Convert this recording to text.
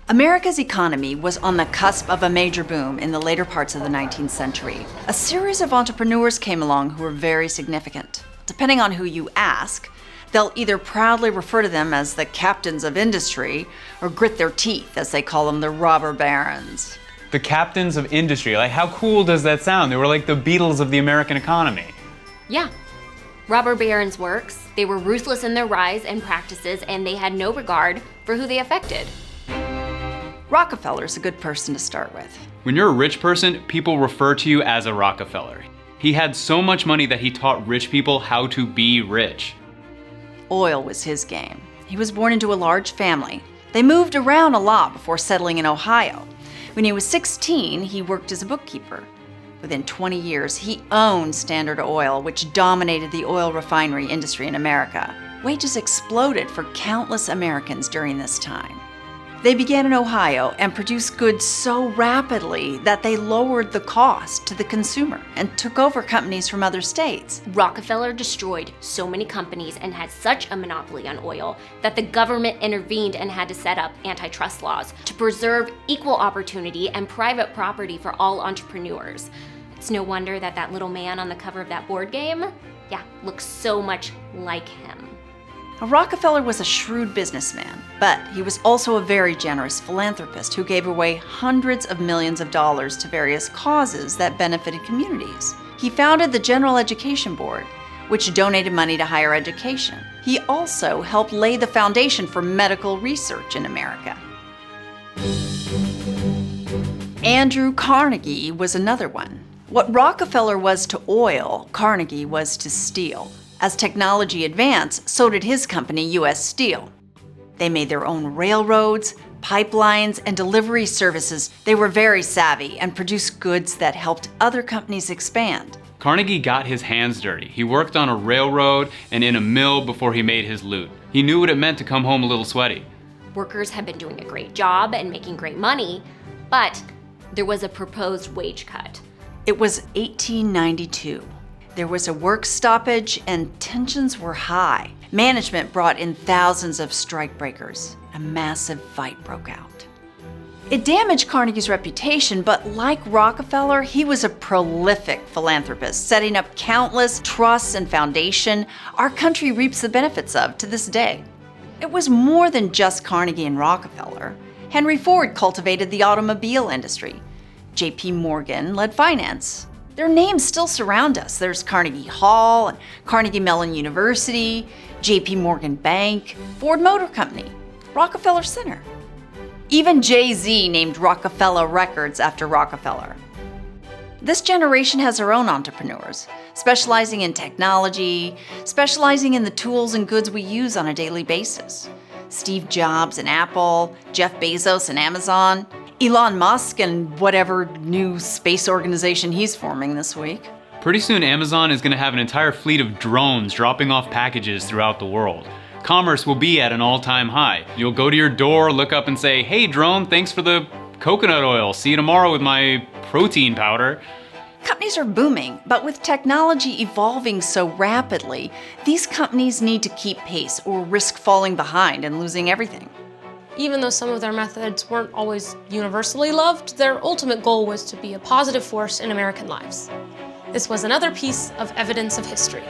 America's economy was on the cusp of a major boom in the later parts of the 19th century. A series of entrepreneurs came along who were very significant. Depending on who you ask, they'll either proudly refer to them as the captains of industry or grit their teeth, as they call them, the robber barons. The captains of industry, like how cool does that sound? They were like the Beatles of the American economy. Yeah. Robber barons' works, they were ruthless in their rise and practices, and they had no regard for who they affected. Rockefeller's a good person to start with. When you're a rich person, people refer to you as a Rockefeller. He had so much money that he taught rich people how to be rich. Oil was his game. He was born into a large family. They moved around a lot before settling in Ohio. When he was 16, he worked as a bookkeeper. Within 20 years, he owned Standard Oil, which dominated the oil refinery industry in America. Wages exploded for countless Americans during this time. They began in Ohio and produced goods so rapidly that they lowered the cost to the consumer and took over companies from other states. Rockefeller destroyed so many companies and had such a monopoly on oil that the government intervened and had to set up antitrust laws to preserve equal opportunity and private property for all entrepreneurs. It's no wonder that that little man on the cover of that board game, looks so much like him. Now, Rockefeller was a shrewd businessman, but he was also a very generous philanthropist who gave away hundreds of millions of dollars to various causes that benefited communities. He founded the General Education Board, which donated money to higher education. He also helped lay the foundation for medical research in America. Andrew Carnegie was another one. What Rockefeller was to oil, Carnegie was to steel. As technology advanced, so did his company, U.S. Steel. They made their own railroads, pipelines, and delivery services. They were very savvy and produced goods that helped other companies expand. Carnegie got his hands dirty. He worked on a railroad and in a mill before he made his loot. He knew what it meant to come home a little sweaty. Workers had been doing a great job and making great money, but there was a proposed wage cut. It was 1892. There was a work stoppage and tensions were high. Management brought in thousands of strikebreakers. A massive fight broke out. It damaged Carnegie's reputation, but like Rockefeller, he was a prolific philanthropist, setting up countless trusts and foundations our country reaps the benefits of to this day. It was more than just Carnegie and Rockefeller. Henry Ford cultivated the automobile industry. J.P. Morgan led finance. Their names still surround us. There's Carnegie Hall, and Carnegie Mellon University, J.P. Morgan Bank, Ford Motor Company, Rockefeller Center. Even Jay-Z named Rockefeller Records after Rockefeller. This generation has their own entrepreneurs, specializing in technology, specializing in the tools and goods we use on a daily basis. Steve Jobs and Apple, Jeff Bezos and Amazon, Elon Musk and whatever new space organization he's forming this week. Pretty soon Amazon is going to have an entire fleet of drones dropping off packages throughout the world. Commerce will be at an all-time high. You'll go to your door, look up and say, "Hey drone, thanks for the coconut oil. See you tomorrow with my protein powder." Companies are booming, but with technology evolving so rapidly, these companies need to keep pace or risk falling behind and losing everything. Even though some of their methods weren't always universally loved, their ultimate goal was to be a positive force in American lives. This was another piece of evidence of history.